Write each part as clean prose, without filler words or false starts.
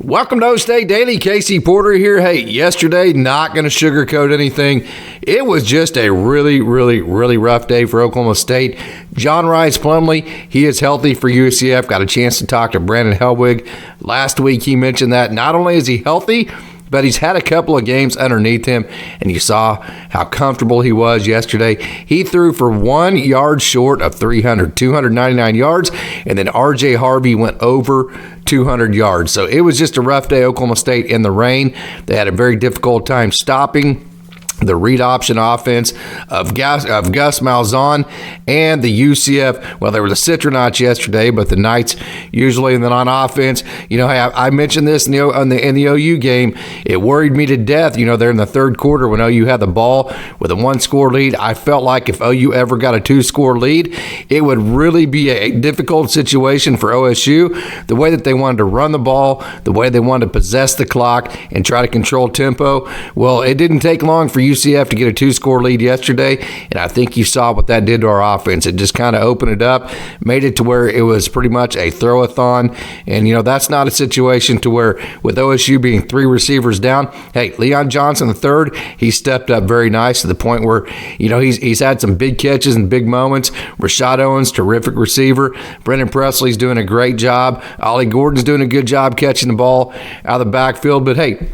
Welcome to OState Daily. Casey Porter here. Hey, yesterday, not going to sugarcoat anything. It was just a really rough day for Oklahoma State. John Rice Plumlee, he is healthy for UCF. Got a chance to talk to Brandon Helwig. Last week, he mentioned that not only is he healthy, but he's had a couple of games underneath him, and you saw how comfortable he was yesterday. He threw for 1 yard short of 299 yards, and then R.J. Harvey went over 200 yards. So it was just a rough day, Oklahoma State, in the rain. They had a very difficult time stopping the read option offense of Gus Malzahn and the UCF. Well, there was a Citronauts yesterday, but the Knights usually. And then on offense, I mentioned this in the OU game. It worried me to death. They're in the third quarter when OU had the ball with a 1-score lead. I felt like if OU ever got a 2-score lead, it would really be a difficult situation for OSU. The way that they wanted to run the ball, the way they wanted to possess the clock and try to control tempo. Well, it didn't take long for UCF to get a 2-score lead yesterday, and I think you saw what that did to our offense. It just kind of opened it up, made it to where it was pretty much a throw-a-thon, and that's not a situation to where with OSU being 3 receivers down, hey, Leon Johnson III, he stepped up very nice to the point where, he's had some big catches and big moments. Rashad Owens, terrific receiver. Brendan Presley's doing a great job. Ollie Gordon's doing a good job catching the ball out of the backfield, but hey,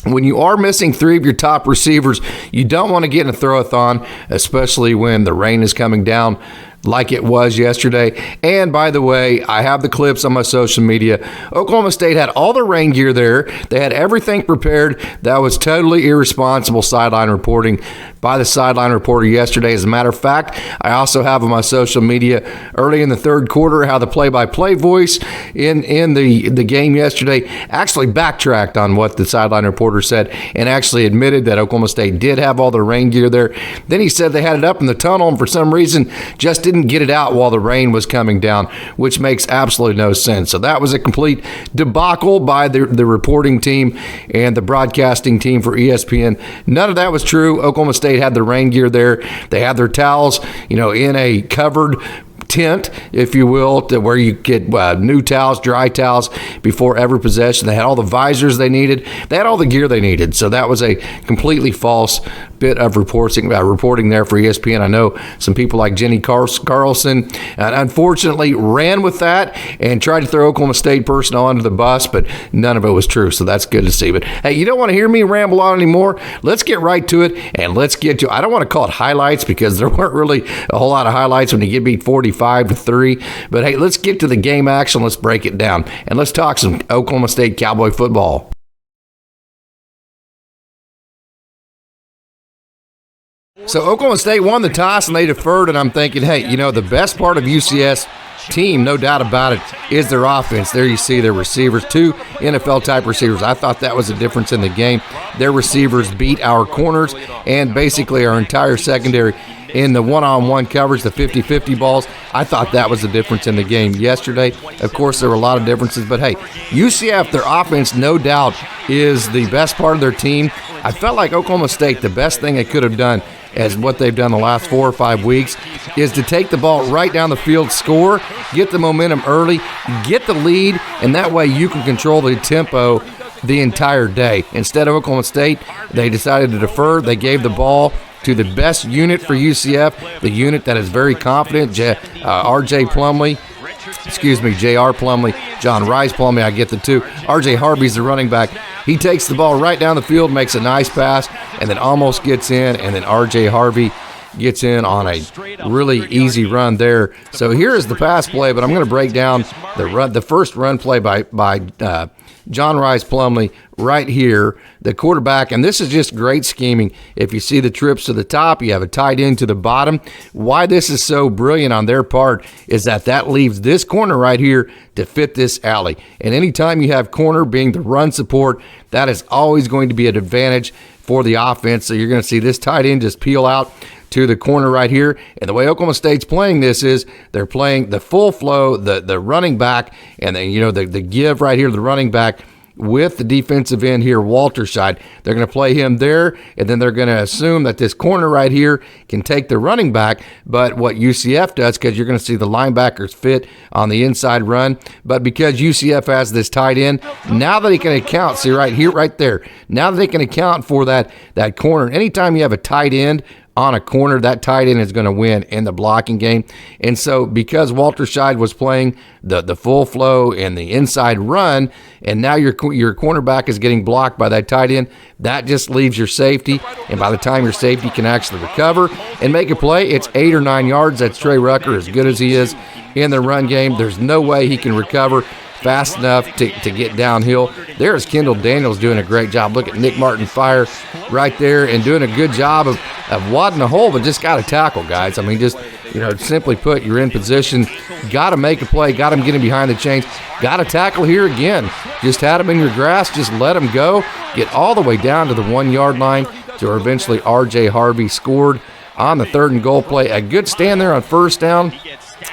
when you are missing 3 of your top receivers, you don't want to get in a throw-a-thon, especially when the rain is coming down like it was yesterday. And by the way, I have the clips on my social media. Oklahoma State had all the rain gear there. They had everything prepared. That was totally irresponsible sideline reporting by the sideline reporter yesterday. As a matter of fact, I also have on my social media early in the third quarter how the play-by-play voice in the game yesterday actually backtracked on what the sideline reporter said and actually admitted that Oklahoma State did have all the rain gear there. Then he said they had it up in the tunnel and for some reason just didn't get it out while the rain was coming down, which makes absolutely no sense. So that was a complete debacle by the reporting team and the broadcasting team for ESPN. None of that was true. Oklahoma State had the rain gear there. They had their towels, in a covered tent, if you will, to where you get new towels, dry towels before every possession. They had all the visors they needed. They had all the gear they needed. So that was a completely false bit of reporting there for ESPN. I know some people like Jenny Carlson unfortunately ran with that and tried to throw Oklahoma State personnel under the bus, but none of it was true. So that's good to see. But hey, you don't want to hear me ramble on anymore. Let's get right to it, and let's get to, I don't want to call it highlights because there weren't really a whole lot of highlights when you get beat 45-3. But hey, let's get to the game action. Let's break it down, and let's talk some Oklahoma State Cowboy football. So Oklahoma State won the toss and they deferred, and I'm thinking, hey, the best part of UCS team, no doubt about it, is their offense. There you see their receivers, 2 NFL-type receivers. I thought that was a difference in the game. Their receivers beat our corners and basically our entire secondary in the one-on-one coverage, the 50-50 balls. I thought that was the difference in the game yesterday. Of course, there were a lot of differences, but hey, UCF, their offense, no doubt, is the best part of their team. I felt like Oklahoma State, the best thing they could have done, as what they've done the last 4 or 5 weeks, is to take the ball right down the field, score, get the momentum early, get the lead, and that way you can control the tempo the entire day. Instead of Oklahoma State, they decided to defer. They gave the ball to the best unit for UCF, the unit that is very confident, R.J. Plumlee, J.R. Plumlee, John Rice Plumlee, I get the 2. R.J. Harvey's the running back. He takes the ball right down the field, makes a nice pass, and then almost gets in, and then R.J. Harvey gets in on a really easy run there. So here is the pass play, but I'm going to break down the first run play by John Rice Plumlee right here, the quarterback, and this is just great scheming. If you see the trips to the top, you have a tight end to the bottom. Why this is so brilliant on their part is that leaves this corner right here to fit this alley. And anytime you have corner being the run support, that is always going to be an advantage for the offense. So you're going to see this tight end just peel out to the corner right here. And the way Oklahoma State's playing this is they're playing the full flow, the running back, and then the give right here, the running back with the defensive end here, Walterside. They're going to play him there, and then they're going to assume that this corner right here can take the running back. But what UCF does, because you're going to see the linebackers fit on the inside run, but because UCF has this tight end, now that he can account, see right here, right there, now that they can account for that corner, anytime you have a tight end on a corner, that tight end is going to win in the blocking game. And so because Walterside was playing the full flow and the inside run, and now your cornerback is getting blocked by that tight end, that just leaves your safety. And by the time your safety can actually recover and make a play, it's 8 or 9 yards. That's Trey Rucker, as good as he is in the run game. There's no way he can recover fast enough to get downhill. There's Kendall Daniels doing a great job. Look at Nick Martin fire right there and doing a good job of wadding a hole, but just got to tackle, guys. I mean, just, simply put, you're in position, got to make a play, got him getting behind the chains, got to tackle here again. Just had him in your grasp, just let him go, get all the way down to the 1 yard line to eventually R.J. Harvey scored on the 3rd and goal play. A good stand there on first down.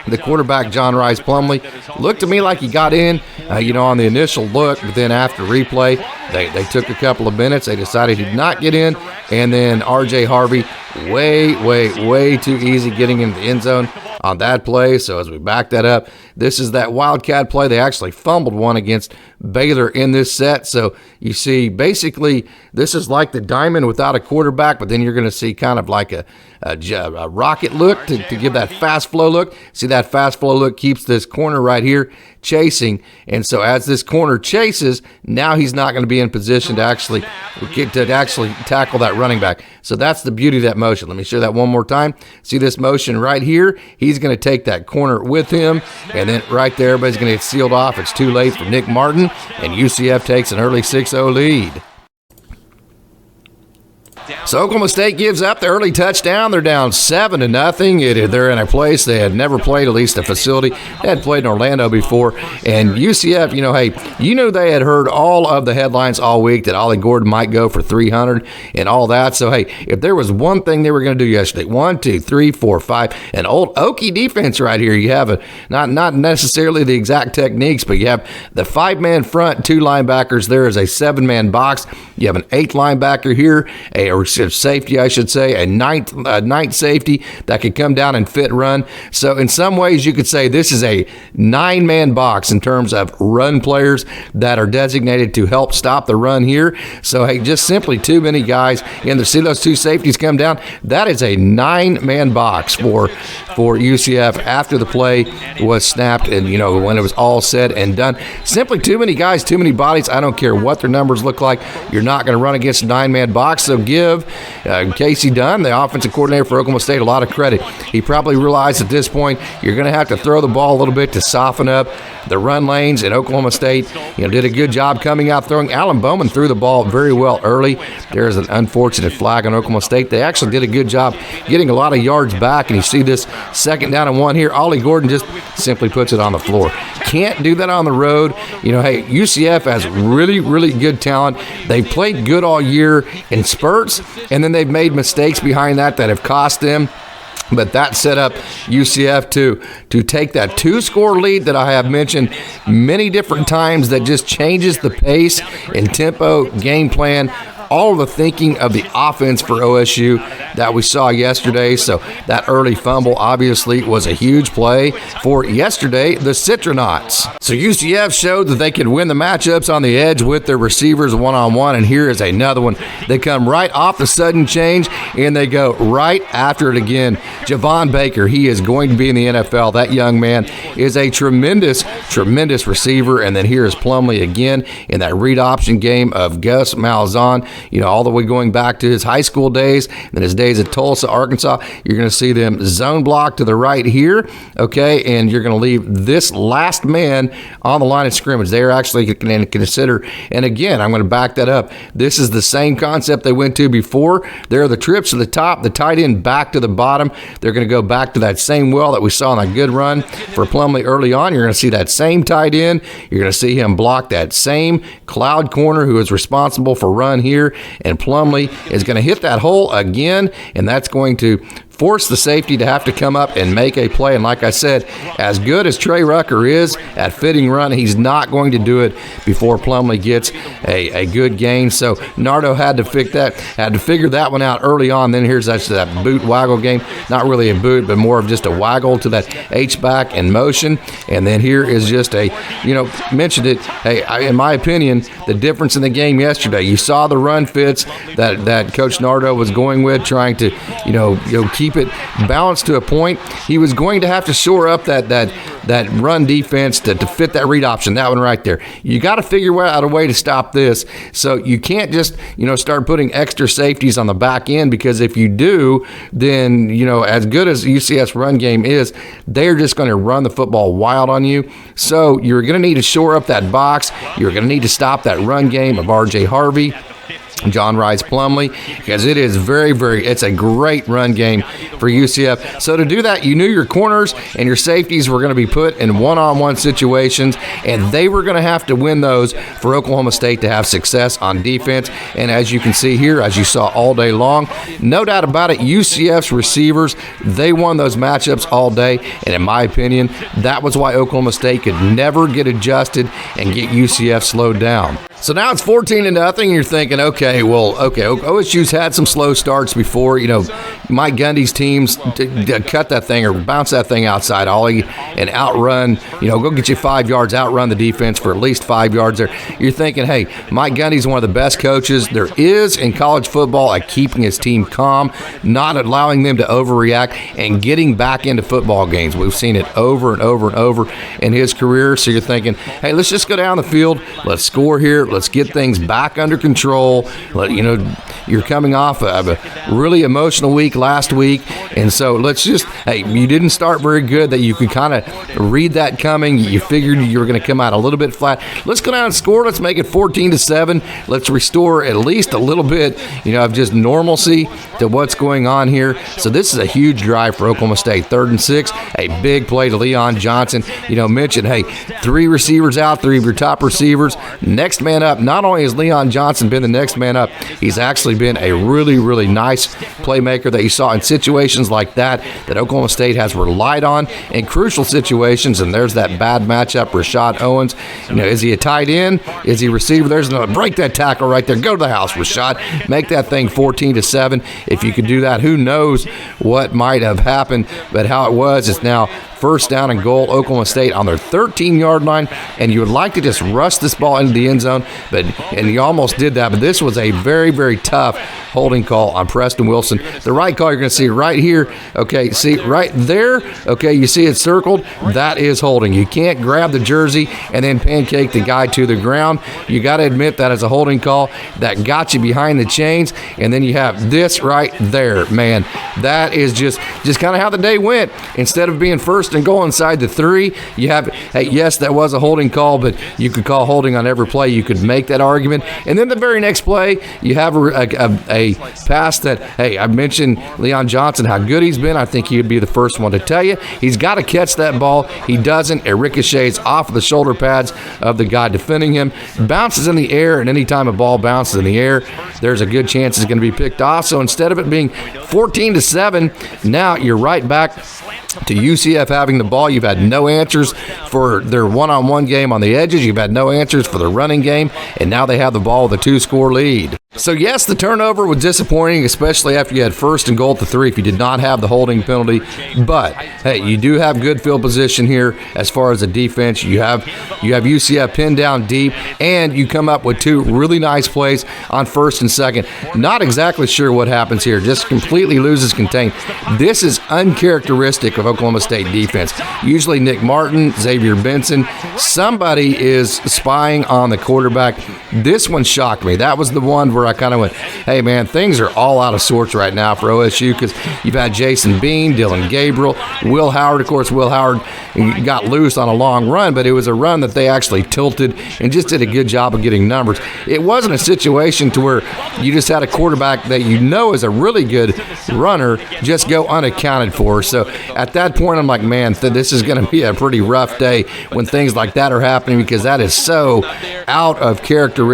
The quarterback, John Rice Plumlee, looked to me like he got in, on the initial look, but then after replay, they took a couple of minutes. They decided he did not get in, and then R.J. Harvey, way too easy getting into the end zone on that play. So as we back that up, this is that Wildcat play. They actually fumbled one against Baylor in this set. So you see, basically, this is like the diamond without a quarterback, but then you're going to see kind of like a rocket look to give that fast flow look. See, that fast flow look keeps this corner right here chasing, and so as this corner chases, now he's not going to be in position to actually tackle that running back. So that's the beauty of that motion. Let me show that one more time. See this motion right here? He's going to take that corner with him, and then right there, everybody's going to get sealed off. It's too late for Nick Martin, and UCF takes an early 6-0 lead. So Oklahoma State gives up the early touchdown. They're down 7-0. They're in a place they had never played, at least a facility. They had played in Orlando before. And UCF, they had heard all of the headlines all week that Ollie Gordon might go for 300 and all that. So, hey, if there was one thing they were going to do yesterday, 1, 2, 3, 4, 5, an old Okie defense right here. You have not necessarily the exact techniques, but you have the 5-man front, 2 linebackers. There is a 7-man box. You have an 8th linebacker here, a safety, I should say, a ninth safety that could come down and fit run. So in some ways, you could say this is a 9-man box in terms of run players that are designated to help stop the run here. So, hey, just simply too many guys. And to see those 2 safeties come down, that is a 9-man box for UCF after the play was snapped and, when it was all said and done. Simply too many guys, too many bodies. I don't care what their numbers look like. You're not going to run against a 9-man box. So give Casey Dunn, the offensive coordinator for Oklahoma State, a lot of credit. He probably realized at this point you're going to have to throw the ball a little bit to soften up the run lanes, and Oklahoma State did a good job coming out throwing. Alan Bowman threw the ball very well early. There's an unfortunate flag on Oklahoma State. They actually did a good job getting a lot of yards back, and you see this 2nd down and 1 here. Ollie Gordon just simply puts it on the floor. Can't do that on the road. Hey, UCF has really good talent. They've played good all year in spurts, and then they've made mistakes behind that have cost them. But that set up UCF to take that 2-score lead that I have mentioned many different times that just changes the pace and tempo, game plan, all of the thinking of the offense for OSU that we saw yesterday. So that early fumble obviously was a huge play for yesterday, the Citronauts. So UCF showed that they could win the matchups on the edge with their receivers one-on-one, and here is another one. They come right off the sudden change, and they go right after it again. Javon Baker, he is going to be in the NFL. That young man is a tremendous receiver. And then here is Plumlee again in that read option game of Gus Malzahn. All the way going back to his high school days and his days at Tulsa, Arkansas. You're going to see them zone block to the right here, okay, and you're going to leave this last man on the line of scrimmage. They're actually going to consider, and again, I'm going to back that up. This is the same concept they went to before. There are the trips to the top, the tight end back to the bottom. They're going to go back to that same well that we saw in that good run for Plumlee early on. You're going to see that same tight end. You're going to see him block that same cloud corner who is responsible for run here, and Plumlee is going to hit that hole again, and that's going to forced the safety to have to come up and make a play. And like I said, as good as Trey Rucker is at fitting run, he's not going to do it before Plumlee gets a good gain. So Nardo had to figure that one out early on. Then here's that boot waggle game. Not really a boot, but more of just a waggle to that H-back in motion. And then here is just mentioned it. Hey, in my opinion, the difference in the game yesterday, you saw the run fits that Coach Nardo was going with, trying to, keep it balanced to a point. He was going to have to shore up that run defense to fit that read option, that one right there. You got to figure out a way to stop this. So you can't just, start putting extra safeties on the back end, because if you do, then, as good as UCF's run game is, they're just going to run the football wild on you. So you're going to need to shore up that box. You're going to need to stop that run game of R.J. Harvey, John Rice Plumlee, because it is it's a great run game for UCF. So to do that, you knew your corners and your safeties were going to be put in one-on-one situations, and they were going to have to win those for Oklahoma State to have success on defense. And as you can see here, as you saw all day long, no doubt about it, UCF's receivers, they won those matchups all day. And in my opinion, that was why Oklahoma State could never get adjusted and get UCF slowed down. So now it's 14-0, and you're thinking, OSU's had some slow starts before. Mike Gundy's teams cut that thing or bounce that thing outside ollie and outrun, go get you 5 yards, outrun the defense for at least 5 yards there. You're thinking, hey, Mike Gundy's one of the best coaches there is in college football at keeping his team calm, not allowing them to overreact, and getting back into football games. We've seen it over and over and over in his career. So you're thinking, hey, let's just go down the field, let's score here, let's get things back under control. You're coming off of a really emotional week last week, and so you didn't start very good, that you could kind of read that coming. You figured you were going to come out a little bit flat. Let's go down and score. Let's make it 14-7. Let's restore at least a little bit, of just normalcy to what's going on here. So this is a huge drive for Oklahoma State. 3rd and 6, a big play to Leon Johnson. Mentioned, hey, 3 receivers out, 3 of your top receivers. Next man up. Not only has Leon Johnson been the next man up, he's actually been a really, really nice playmaker that you saw in situations like that Oklahoma State has relied on in crucial situations. And there's that bad matchup, Rashad Owens. Is he a tight end? Is he a receiver? There's another. Break that tackle right there. Go to the house, Rashad. Make that thing 14-7. If you could do that, who knows what might have happened. But how it was, it's now 1st down and goal, Oklahoma State on their 13-yard line, and you would like to just rush this ball into the end zone, and you almost did that, but this was a very, very tough holding call on Preston Wilson. The right call you're going to see right here, okay, see right there, okay, you see it circled, that is holding. You can't grab the jersey and then pancake the guy to the ground. You got to admit that is a holding call that got you behind the chains, and then you have this right there, man. That is just kind of how the day went. Instead of being 1st and goal inside the 3, you have, hey, yes, that was a holding call, but you could call holding on every play. You could make that argument. And then the very next play, you have a pass that, hey, I mentioned Leon Johnson, how good he's been. I think he would be the first one to tell you. He's got to catch that ball. He doesn't. It ricochets off of the shoulder pads of the guy defending him, bounces in the air, and anytime a ball bounces in the air, there's a good chance it's going to be picked off. So instead of it being 14-7, now you're right back to UCF having the ball. You've had no answers for their one-on-one game on the edges. You've had no answers for the running game, and now they have the ball with a 2-score lead. So, yes, the turnover was disappointing, especially after you had 1st and goal at the 3 if you did not have the holding penalty. But, hey, you do have good field position here as far as the defense. You have UCF pinned down deep, and you come up with 2 really nice plays on 1st and 2nd. Not exactly sure what happens here. Just completely loses contain. This is uncharacteristic of Oklahoma State defense. Usually Nick Martin, Xavier Benson, somebody is spying on the quarterback. This one shocked me. That was the one where I kind of went, hey, man, things are all out of sorts right now for OSU, because you've had Jason Bean, Dylan Gabriel, Will Howard. Of course, Will Howard got loose on a long run, but it was a run that they actually tilted and just did a good job of getting numbers. It wasn't a situation to where you just had a quarterback that is a really good runner just go unaccounted for. So at that point, I'm like, man, this is going to be a pretty rough day when things like that are happening, because that is so out of character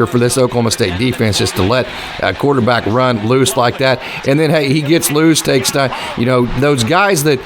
for this Oklahoma State defense just to let a quarterback run loose like that. And then, hey, he gets loose, takes time. You know, those guys that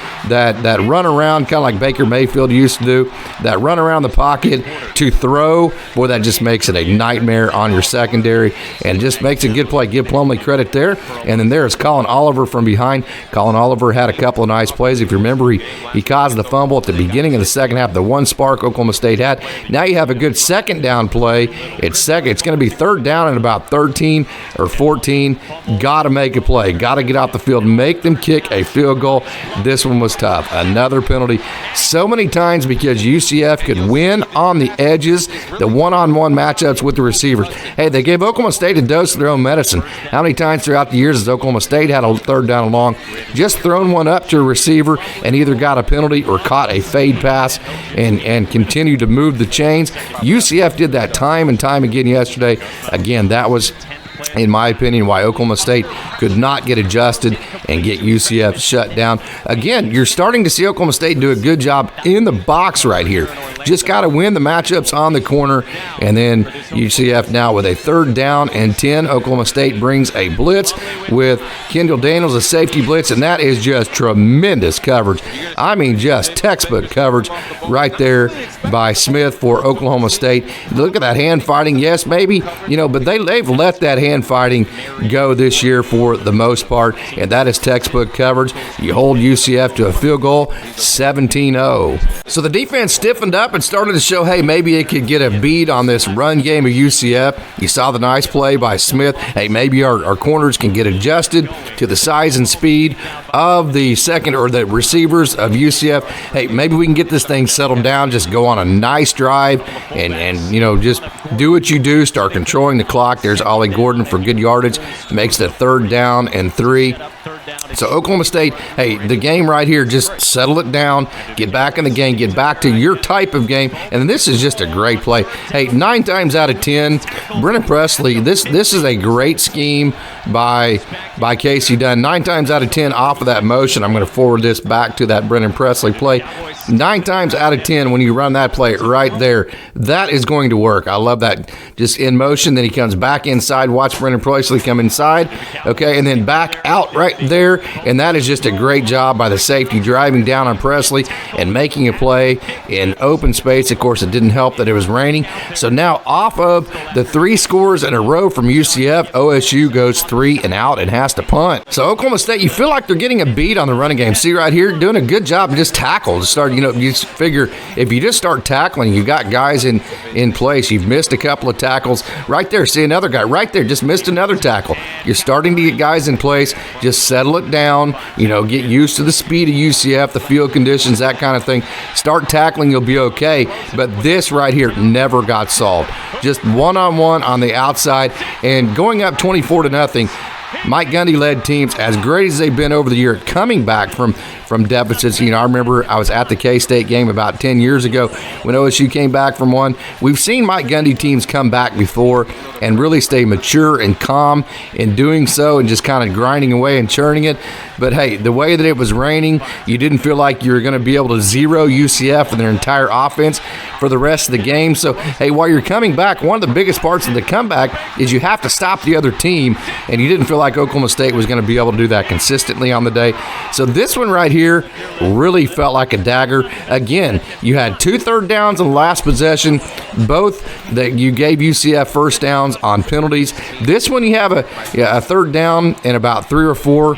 run around kind of like Baker Mayfield used to do, that run around the pocket to throw, boy, that just makes it a nightmare on your secondary and just makes a good play. Give Plumlee credit there. And then there's Colin Oliver from behind. Colin Oliver had a couple of nice plays. If you remember, he caused the fumble at the beginning of the second half, the one spark Oklahoma State had. Now you have a good second down play. It's going to be third down and about 13 or 14. Got to make a play. Got to get out the field, make them kick a field goal. This one was tough. Another penalty. So many times because UCF could win on the edges, the one-on-one matchups with the receivers. Hey, they gave Oklahoma State a dose of their own medicine. How many times throughout the years has Oklahoma State had a third down and long, just thrown one up to a receiver and either got a penalty or caught a fade pass and continued to move the chains? UCF did that time and time again yesterday. Again, that was, in my opinion, why Oklahoma State could not get adjusted and get UCF shut down. Again, you're starting to see Oklahoma State do a good job in the box right here. Just got to win the matchups on the corner. And then UCF now with a third down and 10. Oklahoma State brings a blitz with Kendall Daniels, a safety blitz, and that is just tremendous coverage. I mean, just textbook coverage right there by Smith for Oklahoma State. Look at that hand fighting. Yes, maybe, but they've let that hand fighting go this year for the most part, and that is textbook coverage. You hold UCF to a field goal, 17-0. So the defense stiffened up and started to show, hey, maybe it could get a beat on this run game of UCF. You saw the nice play by Smith. Hey, maybe our corners can get adjusted to the size and speed of the second or the receivers of UCF. Hey, maybe we can get this thing settled down, just go on a nice drive and just do what you do, start controlling the clock. There's Ollie Gordon for good yardage, makes the third down and 3. So Oklahoma State, hey, the game right here, just settle it down, get back in the game, get back to your type of game, and this is just a great play. Hey, 9 times out of 10, Brennan Presley, this is a great scheme by Casey Dunn. 9 times out of 10 off of that motion. I'm going to forward this back to that Brennan Presley play. 9 times out of 10 when you run that play right there, that is going to work. I love that. Just in motion, then he comes back inside. Watch Brennan Presley come inside, okay, and then back out right there, and that is just a great job by the safety driving down on Presley and making a play in open space. Of course, it didn't help that it was raining. So now off of the 3 scores in a row from UCF, OSU goes 3 and out and has to punt. So Oklahoma State, you feel like they're getting a beat on the running game. See right here, doing a good job just tackle. Start, you just figure if you just start tackling, you got guys in place. You've missed a couple of tackles. Right there, see another guy right there, just missed another tackle. You're starting to get guys in place. Just settle it down, get used to the speed of UCF, the field conditions, that kind of thing. Start tackling, you'll be okay. But this right here never got solved. Just one-on-one on the outside and going up 24-0. Mike Gundy led teams as great as they've been over the year, coming back from deficits. I remember I was at the K-State game about 10 years ago when OSU came back from one. We've seen Mike Gundy teams come back before and really stay mature and calm in doing so and just kind of grinding away and churning it. But, hey, the way that it was raining, you didn't feel like you were going to be able to zero UCF and their entire offense for the rest of the game. So, hey, while you're coming back, one of the biggest parts of the comeback is you have to stop the other team, and you didn't feel like Oklahoma State was going to be able to do that consistently on the day. So this one right here really felt like a dagger. Again, you had 2 third downs on the last possession, both that you gave UCF first downs on penalties. This one you have a third down and about 3 or 4.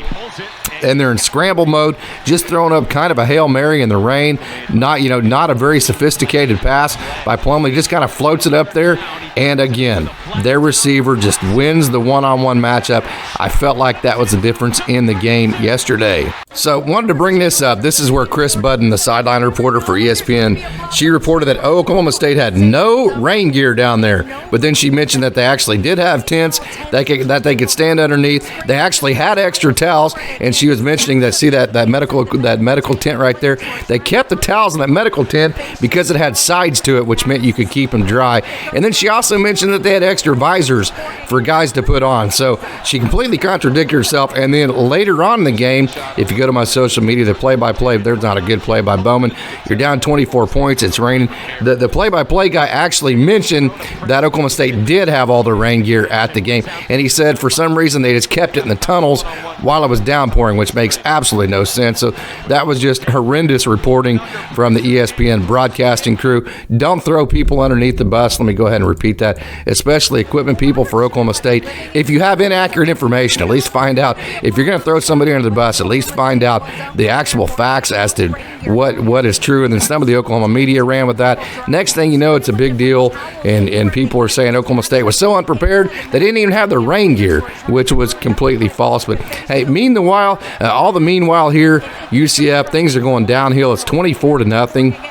And they're in scramble mode, just throwing up kind of a Hail Mary in the rain. Not a very sophisticated pass by Plumlee. Just kind of floats it up there. And again, their receiver just wins the one-on-one matchup. I felt like that was the difference in the game yesterday. So wanted to bring this up. This is where Chris Budden, the sideline reporter for ESPN, she reported that Oklahoma State had no rain gear down there. But then she mentioned that they actually did have tents that they could stand underneath. They actually had extra towels, and she was was mentioning that, see that medical tent right there? They kept the towels in that medical tent because it had sides to it, which meant you could keep them dry. And then she also mentioned that they had extra visors for guys to put on. So she completely contradicted herself. And then later on in the game, if you go to my social media, the play-by-play, there's not a good play by Bowman. You're down 24 points. It's raining. The play-by-play guy actually mentioned that Oklahoma State did have all the rain gear at the game. And he said for some reason they just kept it in the tunnels while it was downpouring, which makes absolutely no sense. So that was just horrendous reporting from the ESPN broadcasting crew. Don't throw people underneath the bus. Let me go ahead and repeat that, especially equipment people for Oklahoma State. If you have inaccurate information, at least find out. If you're going to throw somebody under the bus, at least find out the actual facts as to what is true. And then some of the Oklahoma media ran with that. Next thing you know, it's a big deal, and people are saying Oklahoma State was so unprepared they didn't even have the rain gear, which was completely false. But hey, meanwhile here, UCF, things are going downhill. It's 24-0.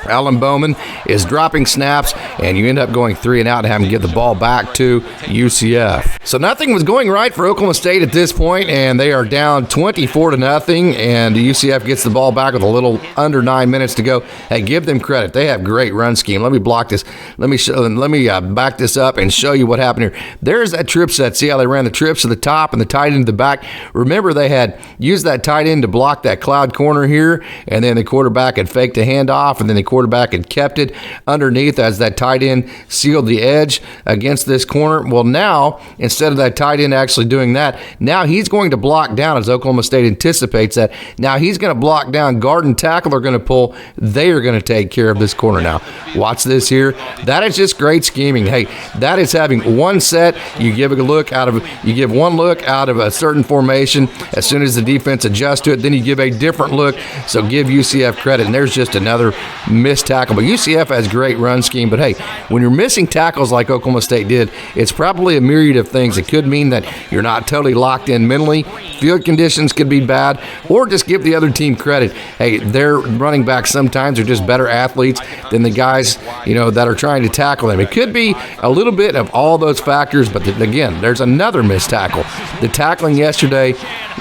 Alan Bowman is dropping snaps, and you end up going 3 and out and having to give the ball back to UCF. So nothing was going right for Oklahoma State at this point, and they are down 24-0, and UCF gets the ball back with a little under 9 minutes to go. Hey, give them credit. They have great run scheme. Let me block this. Let me back this up and show you what happened here. There's that trip set. See how they ran the trips to the top and the tight end to the back? Remember, they had used that tight end to block that cloud corner here, and then the quarterback had faked a handoff, and then the quarterback had kept it underneath as that tight end sealed the edge against this corner. Well, now, instead of that tight end actually doing that, now he's going to block down, as Oklahoma State anticipates that. Now he's going to block down. Guard and tackle are going to pull. They are going to take care of this corner now. Watch this here. That is just great scheming. Hey, that is having one set. You give one look out of a certain formation. As soon as the defense adjusts to it, then you give a different look. So give UCF credit. And there's just another missed tackle. But UCF has great run scheme. But hey, when you're missing tackles like Oklahoma State did, it's probably a myriad of things. It could mean that you're not totally locked in mentally. Field conditions could be bad, or just give the other team credit. Hey, their running backs sometimes are just better athletes than the guys, that are trying to tackle them. It could be a little bit of all those factors, but again, there's another missed tackle. The tackling yesterday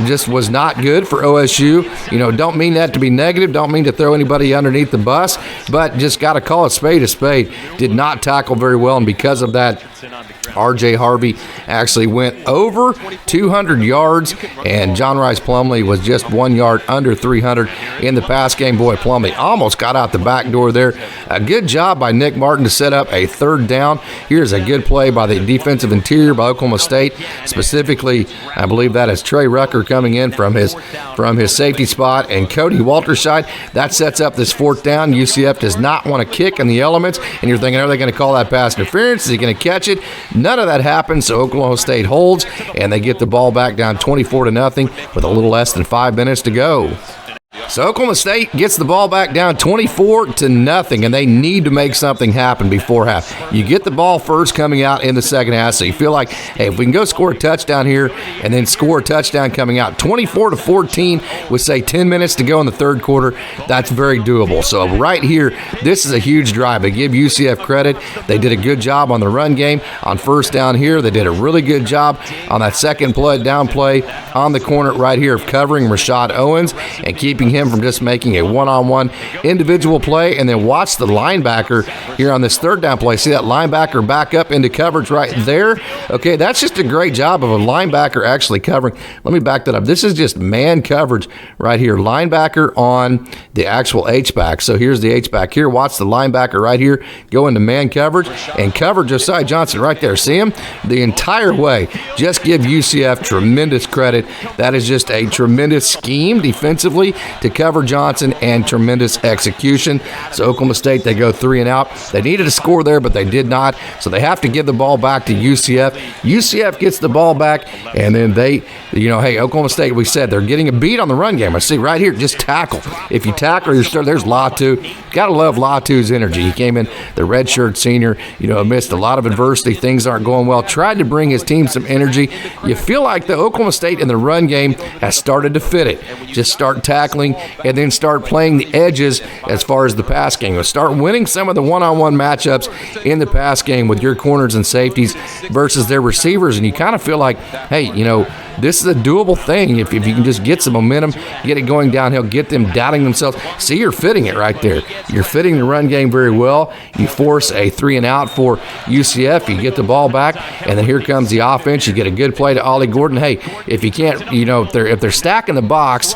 just was not good for OSU. Don't mean that to be negative. Don't mean to throw anybody underneath the bus, but just got to call a spade a spade. Did not tackle very well, and because of that, R.J. Harvey actually went over 200 yards, and John Rice Plumlee was just 1 yard under 300 in the pass game. Boy, Plumlee almost got out the back door there. A good job by Nick Martin to set up a third down. Here's a good play by the defensive interior by Oklahoma State. Specifically, I believe that is Trey Rucker coming in from his safety spot, and Cody Walterside. That sets up this fourth down. UCF does not want to kick in the elements, and you're thinking, are they going to call that pass interference? Is he going to catch it? None of that happens, so Oklahoma State holds, and they get the ball back down 24-0 with a little less than 5 minutes to go. So Oklahoma State gets the ball back down 24-0, and they need to make something happen before half. You get the ball first coming out in the second half, so you feel like, hey, if we can go score a touchdown here and then score a touchdown coming out 24-14 with, say, 10 minutes to go in the third quarter, that's very doable. So right here, this is a huge drive. I give UCF credit. They did a good job on the run game. On first down here, they did a really good job on that second down play on the corner right here of covering Rashad Owens and keeping him from just making a one-on-one individual play. And then watch the linebacker here on this third down play. See that linebacker back up into coverage right there? Okay, that's just a great job of a linebacker actually covering. Let me back that up. This is just man coverage right here. Linebacker on the actual H-back. So here's the H-back here. Watch the linebacker right here go into man coverage and cover Josiah Johnson right there. See him? The entire way. Just give UCF tremendous credit. That is just a tremendous scheme defensively to cover Johnson and tremendous execution. So Oklahoma State, they go 3 and out. They needed a score there, but they did not. So they have to give the ball back to UCF. UCF gets the ball back, and then they, hey, Oklahoma State, we said they're getting a beat on the run game. I see right here, just tackle. If you tackle, there's Latu. Got to love Latu's energy. He came in, the redshirt senior, amidst a lot of adversity. Things aren't going well. Tried to bring his team some energy. You feel like the Oklahoma State in the run game has started to fit it. Just start tackling and then start playing the edges as far as the pass game. Start winning some of the one-on-one matchups in the pass game with your corners and safeties versus their receivers, and you kind of feel like, hey, this is a doable thing if you can just get some momentum, get it going downhill, get them doubting themselves. See, you're fitting it right there. You're fitting the run game very well. You force a 3-and-out for UCF. You get the ball back, and then here comes the offense. You get a good play to Ollie Gordon. Hey, if you can't, if they're stacking the box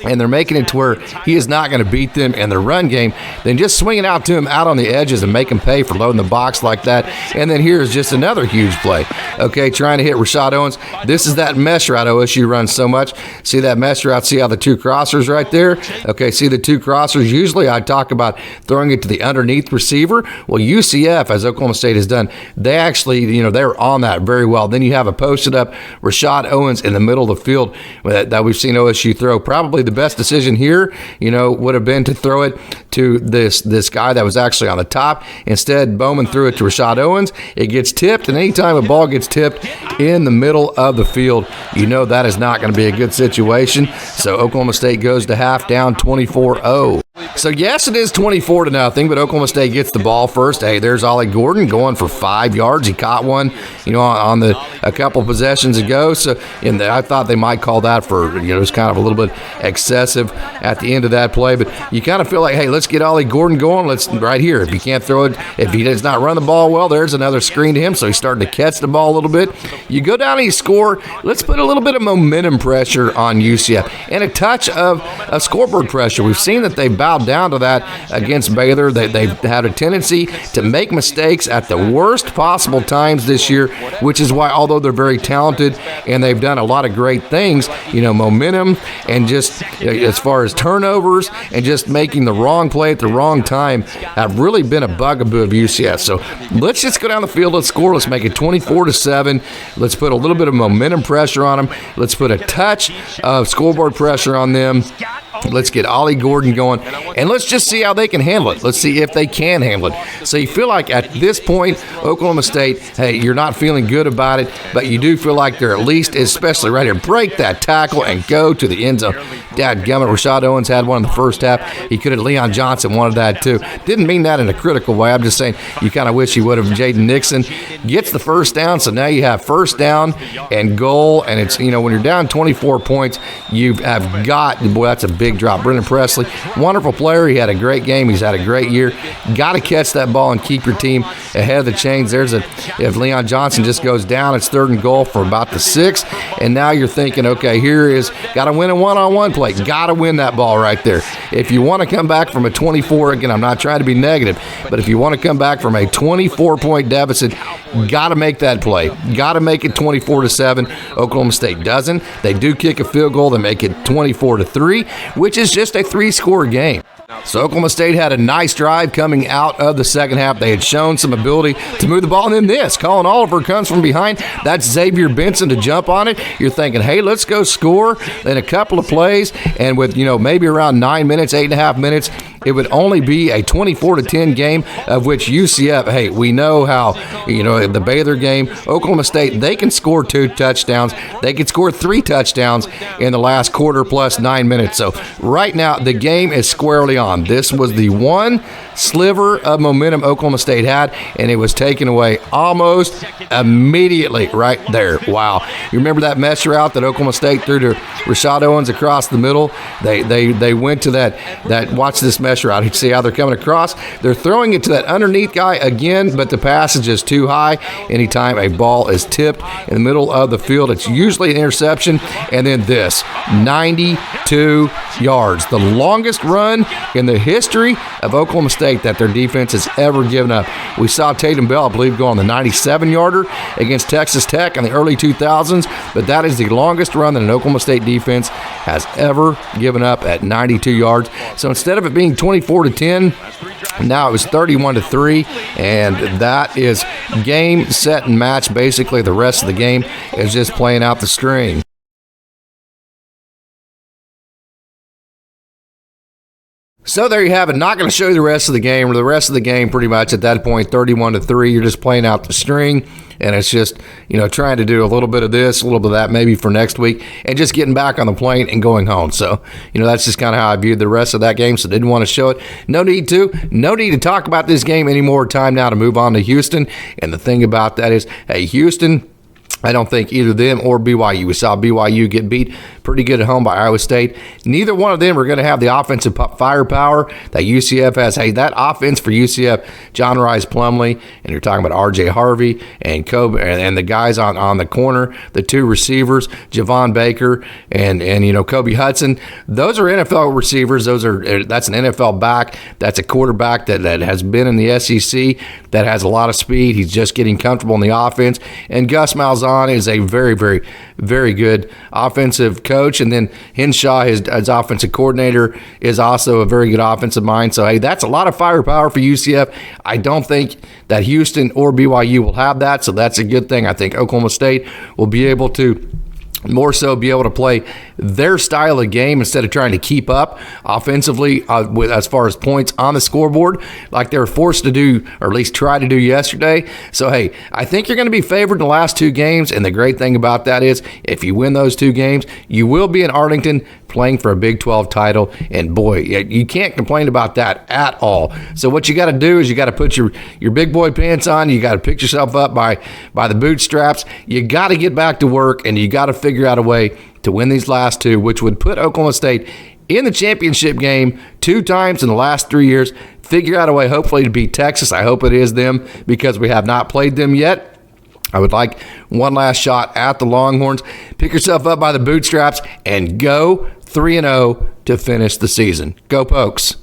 and they're making it to where he is not going to beat them in the run game, then just swing it out to him out on the edges and make him pay for loading the box like that. And then here's just another huge play. Okay, trying to hit Rashad Owens. This is that mesh route OSU runs so much. See that mesh route? See how the two crossers right there? Okay, see the two crossers? Usually I talk about throwing it to the underneath receiver. Well, UCF, as Oklahoma State has done, they actually, they're on that very well. Then you have a posted up Rashad Owens in the middle of the field that we've seen OSU throw. Probably the best decision here, would have been to throw it to this guy that was actually on the top. Instead, Bowman threw it to Rashad Owens. It gets tipped, and anytime a ball gets tipped in the middle of the field, that is not going to be a good situation. So Oklahoma State goes to half down 24-0. So, yes, it is 24-0, but Oklahoma State gets the ball first. Hey, there's Ollie Gordon going for 5 yards. He caught one, on a couple possessions ago. So, I thought they might call that for, it was kind of a little bit excessive at the end of that play. But you kind of feel like, hey, let's get Ollie Gordon going. Let's right here. If he can't throw it, if he does not run the ball well, there's another screen to him. So he's starting to catch the ball a little bit. You go down and you score. Let's put a little bit of momentum pressure on UCF and a touch of scoreboard pressure. We've seen that they bowed down to that against Baylor. They've had a tendency to make mistakes at the worst possible times this year, which is why, although they're very talented and they've done a lot of great things, momentum and just as far as turnovers and just making the wrong play at the wrong time have really been a bugaboo of UCF. So let's just go down the field. Let's score. Let's make it 24-7. Let's put a little bit of momentum pressure on them. Let's put a touch of scoreboard pressure on them. Let's get Ollie Gordon going, and let's just see how they can handle it. Let's see if they can handle it. So you feel like at this point, Oklahoma State, hey, you're not feeling good about it, but you do feel like they're at least, especially right here, break that tackle and go to the end zone. Dadgummit, Rashad Owens had one in the first half. He could have, Leon Johnson wanted that too. Didn't mean that in a critical way. I'm just saying you kind of wish he would have. Jaden Nixon gets the first down, so now you have first down and goal, and it's, when you're down 24 points, you have got, boy, that's a big drop. Brendan Presley, wonderful player. He had a great game. He's had a great year. Got to catch that ball and keep your team ahead of the chains. If Leon Johnson just goes down, it's 3rd and goal for about the 6, and now you're thinking, okay, here is, got to win a one-on-one play. Got to win that ball right there. If you want to come back from a 24, again, I'm not trying to be negative, but if you want to come back from a 24-point deficit, got to make that play. Got to make it 24-7. Oklahoma State doesn't. They do kick a field goal. They make it 24-3, which is just a 3-score game. So Oklahoma State had a nice drive coming out of the second half. They had shown some ability to move the ball. And then this, Colin Oliver comes from behind. That's Xavier Benson to jump on it. You're thinking, hey, let's go score in a couple of plays. And with, maybe around 9 minutes, 8.5 minutes, it would only be a 24-10 game, of which UCF, hey, we know how, the Baylor game, Oklahoma State, they can score 2 touchdowns. They can score 3 touchdowns in the last quarter plus 9 minutes. So right now, the game is squarely on. This was the one sliver of momentum Oklahoma State had, and it was taken away almost immediately right there. Wow. You remember that mesh route that Oklahoma State threw to Rashad Owens across the middle? They went to that watch this mesh route. You see how they're coming across? They're throwing it to that underneath guy again, but the passage is too high. Anytime a ball is tipped in the middle of the field, it's usually an interception. And then this, 92 yards. The longest run in the history of Oklahoma State that their defense has ever given up. We saw Tatum Bell, I believe, go on the 97-yarder against Texas Tech in the early 2000s, but that is the longest run that an Oklahoma State defense has ever given up at 92 yards. So instead of it being 24-10, now it was 31-3, and that is game, set, and match. Basically, the rest of the game is just playing out the string. So there you have it. Not going to show you the rest of the game, or the rest of the game pretty much at that point, 31-3. You're just playing out the string, and it's just, trying to do a little bit of this, a little bit of that maybe for next week, and just getting back on the plane and going home. So, that's just kind of how I viewed the rest of that game, so didn't want to show it. No need to talk about this game anymore. Time now to move on to Houston, and the thing about that is, hey, Houston, I don't think either them or BYU. We saw BYU get beat pretty good at home by Iowa State. Neither one of them are going to have the offensive firepower that UCF has. Hey, that offense for UCF, John Rice Plumlee, and you're talking about R.J. Harvey and Kobe and the guys on the corner, the two receivers, Javon Baker and Kobe Hudson. Those are NFL receivers. That's an NFL back. That's a quarterback that has been in the SEC, that has a lot of speed. He's just getting comfortable in the offense. And Gus Malzahn is a very, very, very good offensive coach. And then Henshaw, his offensive coordinator, is also a very good offensive mind. So, hey, that's a lot of firepower for UCF. I don't think that Houston or BYU will have that, so that's a good thing. I think Oklahoma State will be able to more so be able to play their style of game instead of trying to keep up offensively with as far as points on the scoreboard like they were forced to do, or at least try to do yesterday. So, hey, I think you're going to be favored in the last two games, and the great thing about that is if you win those two games, you will be in Arlington playing for a Big 12 title, and boy, you can't complain about that at all. So what you got to do is you got to put your big boy pants on, you got to pick yourself up by the bootstraps, you got to get back to work, and you got to figure out a way to win these last two, which would put Oklahoma State in the championship game 2 times in the last 3 years. Figure out a way, hopefully, to beat Texas. I hope it is them because we have not played them yet. I would like one last shot at the Longhorns. Pick yourself up by the bootstraps and go 3-0 to finish the season. Go Pokes.